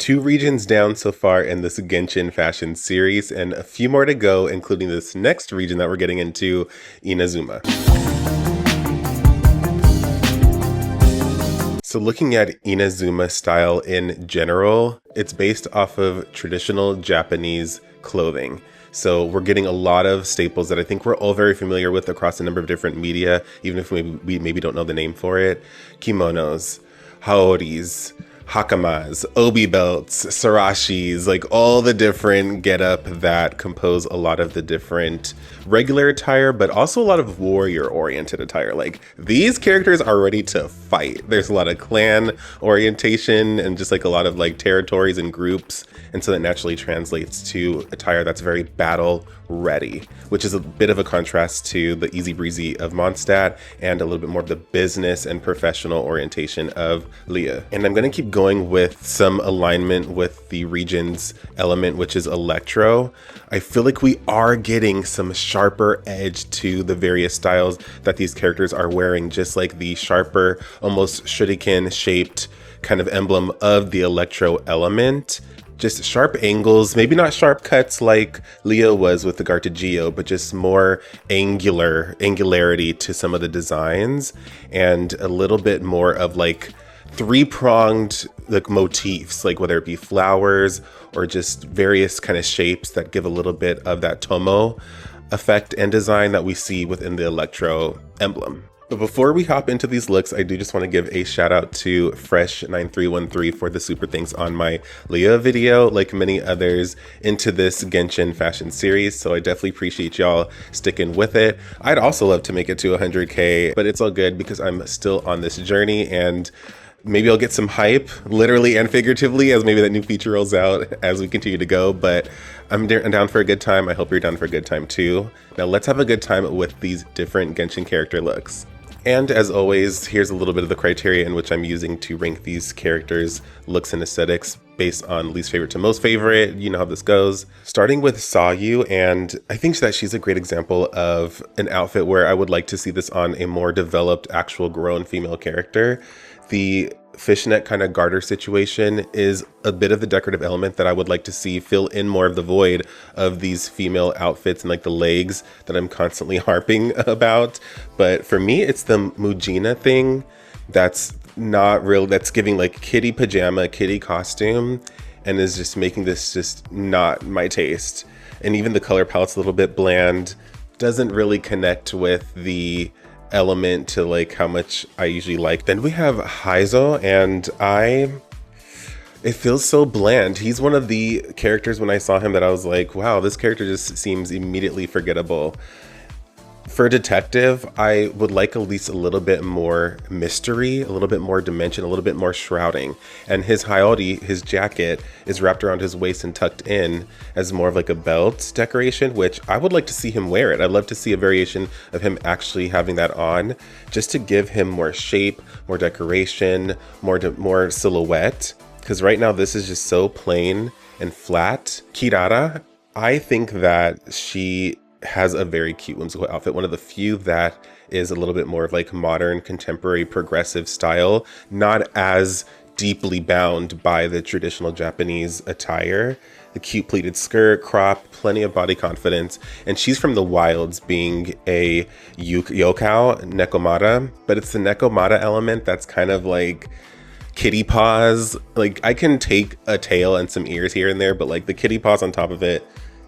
2 regions down so far in this Genshin fashion series, and a few more to go, including this next region that we're getting into, Inazuma. So looking at Inazuma style in general, it's based off of traditional Japanese clothing. So we're getting a lot of staples that I think we're all very familiar with across a number of different media, even if we maybe don't know the name for it. Kimonos, haoris, hakamas, obi belts, sarashis, like all the different getup that compose a lot of the different regular attire, but also a lot of warrior-oriented attire. Like, these characters are ready to fight. There's a lot of clan orientation and just like a lot of like territories and groups, and so that naturally translates to attire that's very battle ready, which is a bit of a contrast to the easy breezy of Mondstadt and a little bit more of the business and professional orientation of Liyue. And I'm going to keep going with some alignment with the region's element, which is electro. I feel like we are getting some sharper edge to the various styles that these characters are wearing, just like the sharper, almost shuriken shaped kind of emblem of the electro element. Just sharp angles, maybe not sharp cuts like Liyue was with the Gartagio, but just more angularity to some of the designs, and a little bit more of like three-pronged like motifs, like whether it be flowers or just various kind of shapes that give a little bit of that Thoma effect and design that we see within the electro emblem. But before we hop into these looks, I do just want to give a shout out to Fresh9313 for the super thanks on my Liyue video, like many others into this Genshin fashion series. So I definitely appreciate y'all sticking with it. I'd also love to make it to 100K, but it's all good because I'm still on this journey, and maybe I'll get some hype, literally and figuratively, as maybe that new feature rolls out as we continue to go. But I'm down for a good time. I hope you're down for a good time too. Now let's have a good time with these different Genshin character looks. And as always, here's a little bit of the criteria in which I'm using to rank these characters' looks and aesthetics based on least favorite to most favorite. You know how this goes. Starting with Sayu, and I think that she's a great example of an outfit where I would like to see this on a more developed, actual grown female character. The fishnet kind of garter situation is a bit of the decorative element that I would like to see fill in more of the void of these female outfits and like the legs that I'm constantly harping about. But for me, it's the Mujina thing that's not real, that's giving like kitty pajama, kitty costume, and is just making this just not my taste. And even the color palette's a little bit bland, doesn't really connect with the element to like how much I usually like. Then we have Heizou, and it feels so bland. He's one of the characters when I saw him that I was like, wow, this character just seems immediately forgettable. For a detective, I would like at least a little bit more mystery, a little bit more dimension, a little bit more shrouding. And his haori, his jacket, is wrapped around his waist and tucked in as more of like a belt decoration, which I would like to see him wear it. I'd love to see a variation of him actually having that on, just to give him more shape, more decoration, more silhouette. Because right now this is just so plain and flat. Kirara, I think that she has a very cute whimsical outfit, one of the few that is a little bit more of like modern, contemporary, progressive style, not as deeply bound by the traditional Japanese attire. The cute pleated skirt, crop, plenty of body confidence, and she's from the wilds, being a yokao, nekomata, but it's the nekomata element that's kind of like kitty paws. Like, I can take a tail and some ears here and there, but like the kitty paws on top of it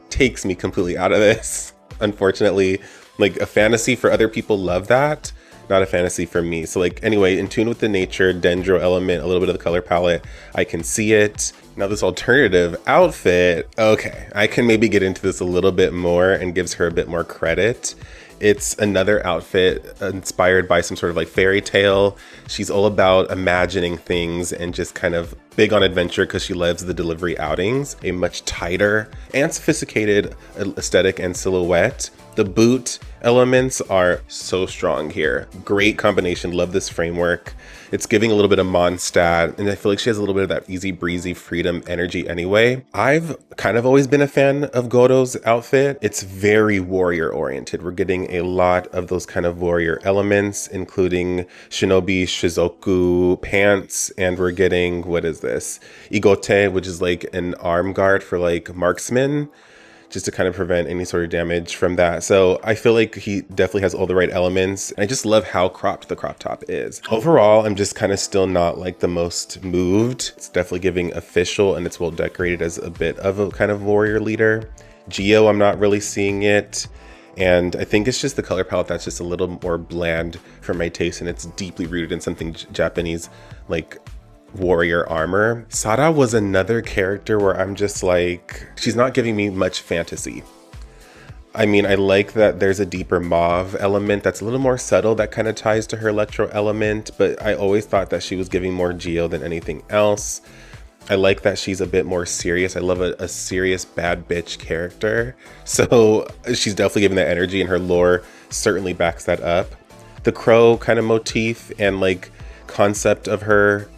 takes me completely out of this. Unfortunately, like a fantasy for other people love that, not a fantasy for me. So like, anyway, in tune with the nature, dendro element, a little bit of the color palette, I can see it. Now this alternative outfit, okay, I can maybe get into this a little bit more and gives her a bit more credit. It's another outfit inspired by some sort of like fairy tale. She's all about imagining things and just kind of big on adventure because she loves the delivery outings. A much tighter and sophisticated aesthetic and silhouette. The boot elements are so strong here. Great combination, love this framework. It's giving a little bit of Mondstadt, and I feel like she has a little bit of that easy breezy freedom energy anyway. I've kind of always been a fan of Gorou's outfit. It's very warrior oriented. We're getting a lot of those kind of warrior elements, including Shinobi Shizoku pants, and we're getting, is this? Igote, which is like an arm guard for like marksmen, just to kind of prevent any sort of damage from that. So I feel like he definitely has all the right elements. And I just love how cropped the crop top is. Overall, I'm just kind of still not like the most moved. It's definitely giving official, and it's well decorated as a bit of a kind of warrior leader. Geo, I'm not really seeing it. And I think it's just the color palette that's just a little more bland for my taste, and it's deeply rooted in something Japanese, like warrior armor. Sara was another character where I'm just like, she's not giving me much fantasy. I mean, I like that there's a deeper mauve element that's a little more subtle that kind of ties to her electro element, but I always thought that she was giving more Geo than anything else. I like that she's a bit more serious. I love a serious bad bitch character. So she's definitely giving that energy, and her lore certainly backs that up. The crow kind of motif and like concept of her,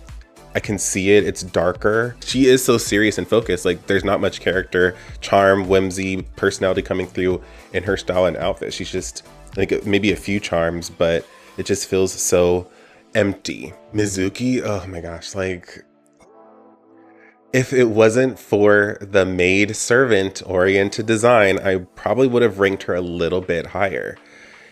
I can see it. It's darker. She is so serious and focused. Like there's not much character, charm, whimsy, personality coming through in her style and outfit. She's just like maybe a few charms, but it just feels so empty. Mizuki, oh my gosh, like if it wasn't for the maid servant oriented design, I probably would have ranked her a little bit higher.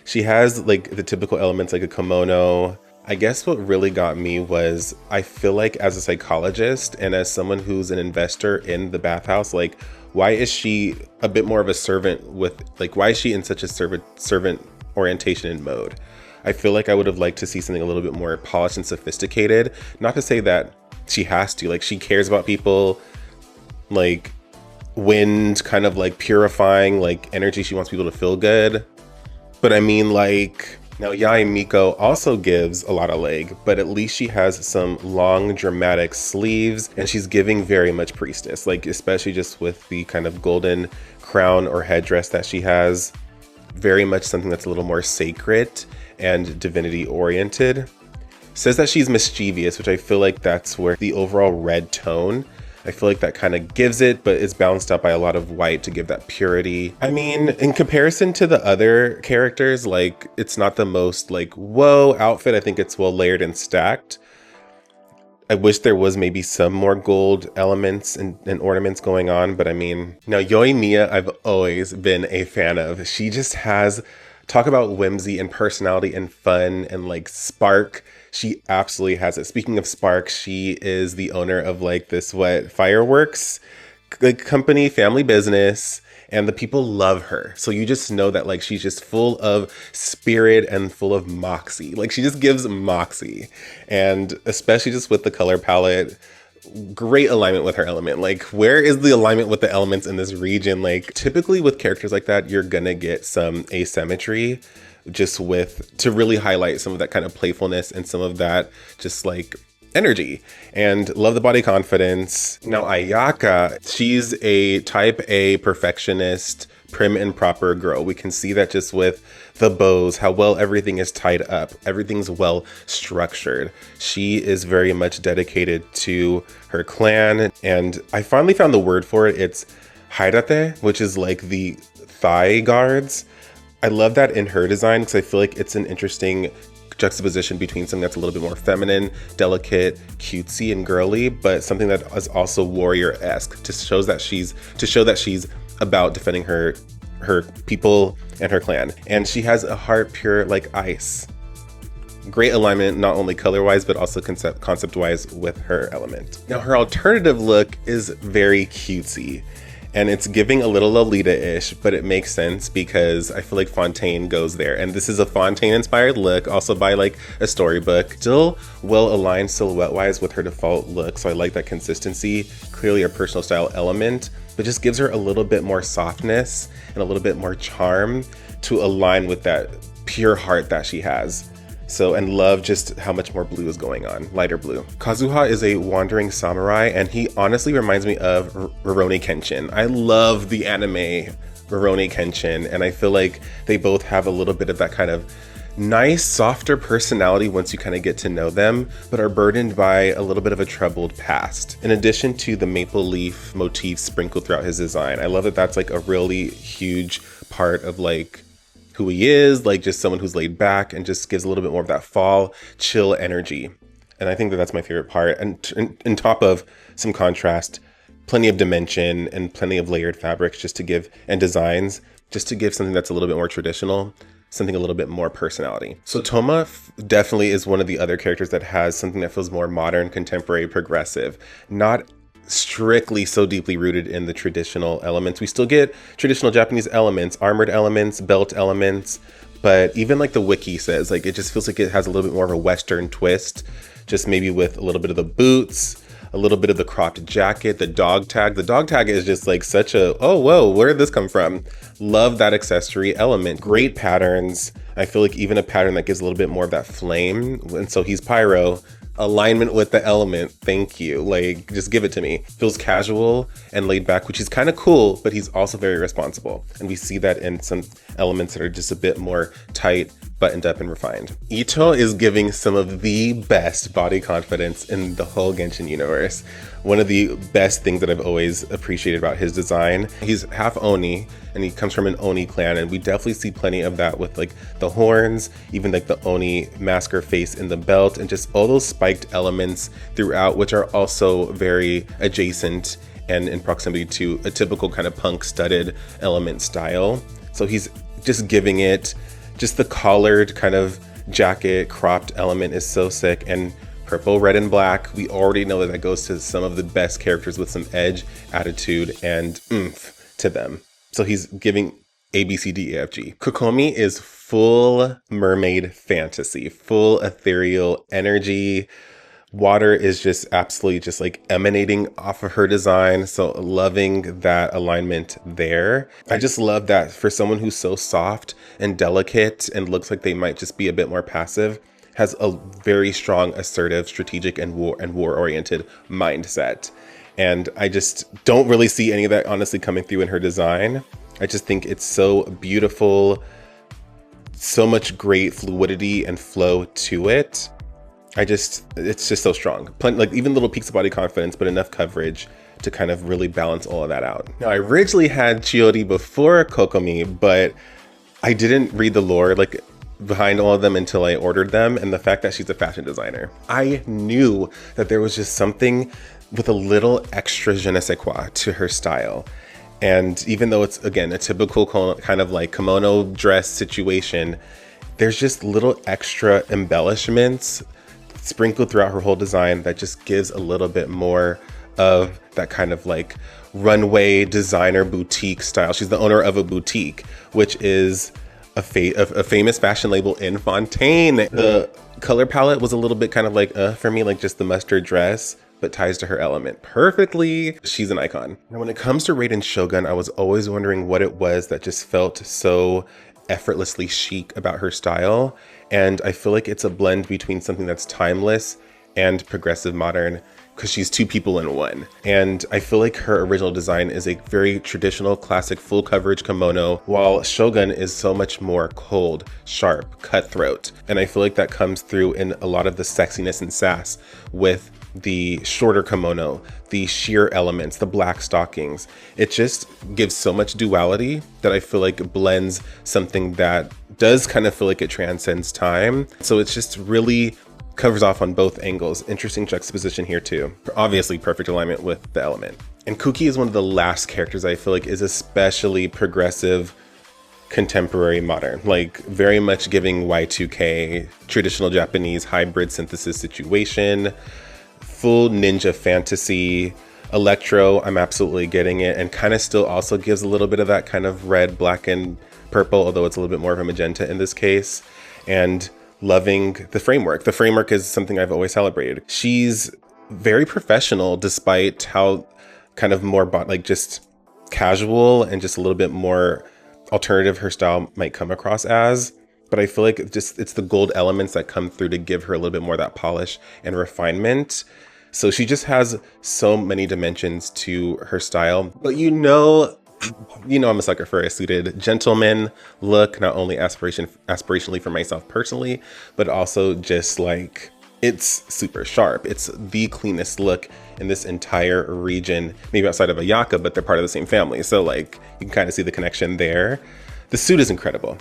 She has like the typical elements like a kimono. I guess what really got me was I feel like as a psychologist and as someone who's an investor in the bathhouse, like why is she a bit more of a servant with like, why is she in such a servant orientation and mode? I feel like I would have liked to see something a little bit more polished and sophisticated. Not to say that she has to, like she cares about people, like wind kind of like purifying like energy. She wants people to feel good. But I mean like, now Miko also gives a lot of leg, but at least she has some long dramatic sleeves, and she's giving very much priestess, like especially just with the kind of golden crown or headdress that she has. Very much something that's a little more sacred and divinity oriented. Says that she's mischievous, which I feel like that's where the overall red tone, I feel like that kind of gives it, but it's balanced out by a lot of white to give that purity. I mean, in comparison to the other characters, like it's not the most like, whoa outfit. I think it's well layered and stacked. I wish there was maybe some more gold elements and ornaments going on, but I mean, now Yoimiya, I've always been a fan of. She just has, talk about whimsy and personality and fun and like spark. She absolutely has it. Speaking of spark, she is the owner of like this fireworks like company, family business, and the people love her. So you just know that like she's just full of spirit and full of moxie. Like she just gives moxie, and especially just with the color palette, great alignment with her element. Like where is the alignment with the elements in this region? Like typically with characters like that, you're gonna get some asymmetry just with to really highlight some of that kind of playfulness and some of that just like energy. And love the body confidence. Now Ayaka, she's a type A perfectionist, prim and proper girl. We can see that just with the bows, how well everything is tied up. Everything's well structured. She is very much dedicated to her clan. And I finally found the word for it. It's hairate, which is like the thigh guards. I love that in her design because I feel like it's an interesting juxtaposition between something that's a little bit more feminine, delicate, cutesy, and girly, but something that is also warrior-esque to show that she's about defending her people and her clan. And she has a heart pure like ice. Great alignment, not only color-wise, but also concept-wise with her element. Now her alternative look is very cutesy. And it's giving a little Lolita-ish, but it makes sense because I feel like Fontaine goes there. And this is a Fontaine-inspired look, also by like a storybook. Still well-aligned silhouette-wise with her default look, so I like that consistency. Clearly a personal style element, but just gives her a little bit more softness and a little bit more charm to align with that pure heart that she has. So, and love just how much more blue is going on, lighter blue. Kazuha is a wandering samurai, and he honestly reminds me of Rurouni Kenshin. I love the anime Rurouni Kenshin, and I feel like they both have a little bit of that kind of nice, softer personality once you kind of get to know them, but are burdened by a little bit of a troubled past. In addition to the maple leaf motif sprinkled throughout his design, I love that that's like a really huge part of like who he is, like just someone who's laid back and just gives a little bit more of that fall chill energy. And I think that that's my favorite part. And on top of some contrast, plenty of dimension and plenty of layered fabrics just to give, and designs, just to give something that's a little bit more traditional, something a little bit more personality. So Thoma definitely is one of the other characters that has something that feels more modern, contemporary, progressive, not strictly so deeply rooted in the traditional elements. We still get traditional Japanese elements, armored elements, belt elements, but even like the wiki says, like it just feels like it has a little bit more of a Western twist, just maybe with a little bit of the boots, a little bit of the cropped jacket, the dog tag. The dog tag is just like such a, oh, whoa, where did this come from? Love that accessory element. Great patterns. I feel like even a pattern that gives a little bit more of that flame. And so he's pyro. Alignment with the element, thank you. Like, just give it to me. Feels casual and laid back, which is kind of cool, but he's also very responsible. And we see that in some elements that are just a bit more tight, buttoned up, and refined. Itto is giving some of the best body confidence in the whole Genshin universe. One of the best things that I've always appreciated about his design. He's half Oni, and he comes from an Oni clan, and we definitely see plenty of that with like the horns, even like the Oni masker face in the belt, and just all those spiked elements throughout, which are also very adjacent and in proximity to a typical kind of punk studded element style. So he's just giving it, just the collared kind of jacket cropped element is so sick. And purple, red, and black, we already know that goes to some of the best characters with some edge, attitude, and oomph to them. So he's giving A, B, C, D, E, F, G. Kokomi is full mermaid fantasy, full ethereal energy. Water is just absolutely just like emanating off of her design. So loving that alignment there. I just love that for someone who's so soft and delicate and looks like they might just be a bit more passive, has a very strong, assertive, strategic, and war-oriented mindset. And I just don't really see any of that honestly coming through in her design. I just think it's so beautiful, so much great fluidity and flow to it. It's just so strong. Like even little peaks of body confidence, but enough coverage to kind of really balance all of that out. Now, I originally had Chiori before Kokomi, but I didn't read the lore like behind all of them until I ordered them, and the fact that she's a fashion designer. I knew that there was just something with a little extra je ne sais quoi to her style. And even though it's, again, a typical kind of like kimono dress situation, there's just little extra embellishments sprinkled throughout her whole design that just gives a little bit more of that kind of like runway designer boutique style. She's the owner of a boutique, which is a famous fashion label in Fontaine. The color palette was a little bit kind of like for me, like just the mustard dress, but ties to her element perfectly. She's an icon. Now, when it comes to Raiden Shogun, I was always wondering what it was that just felt so effortlessly chic about her style. And I feel like it's a blend between something that's timeless and progressive modern, because she's two people in one. And I feel like her original design is a very traditional, classic, full coverage kimono, while Shogun is so much more cold, sharp, cutthroat. And I feel like that comes through in a lot of the sexiness and sass with the shorter kimono, the sheer elements, the black stockings. It just gives so much duality that I feel like blends something that does kind of feel like it transcends time. So it's just really covers off on both angles. Interesting juxtaposition here too. Obviously perfect alignment with the element. And Kuki is one of the last characters I feel like is especially progressive, contemporary, modern, like very much giving Y2K, traditional Japanese hybrid synthesis situation, full ninja fantasy, electro, I'm absolutely getting it, and kind of still also gives a little bit of that kind of red, black, and purple, although it's a little bit more of a magenta in this case. And loving the framework. The framework is something I've always celebrated. She's very professional despite how kind of more like just casual and just a little bit more alternative her style might come across as. But I feel like it's the gold elements that come through to give her a little bit more of that polish and refinement. So she just has so many dimensions to her style. But you know I'm a sucker for a suited gentleman look, not only aspirationally for myself personally, but also just like it's super sharp. It's the cleanest look in this entire region, maybe outside of Ayaka, but they're part of the same family. So like you can kind of see the connection there. The suit is incredible.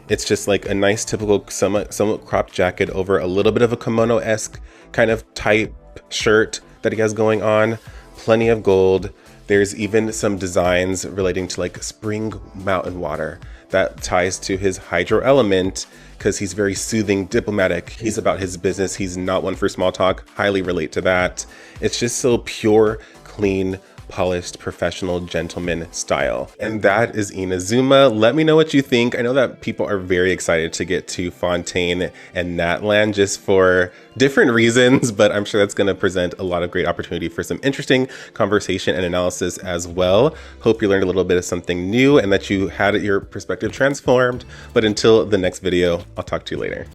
It's just like a nice typical somewhat cropped jacket over a little bit of a kimono-esque kind of type shirt that he has going on. Plenty of gold. There's even some designs relating to like spring mountain water that ties to his hydro element, because he's very soothing, diplomatic. He's about his business. He's not one for small talk. Highly relate to that. It's just so pure, clean, polished, professional gentleman style. And that is Inazuma. Let me know what you think. I know that people are very excited to get to Fontaine and Natland just for different reasons, but I'm sure that's going to present a lot of great opportunity for some interesting conversation and analysis as well. Hope you learned a little bit of something new and that you had your perspective transformed. But until the next video, I'll talk to you later.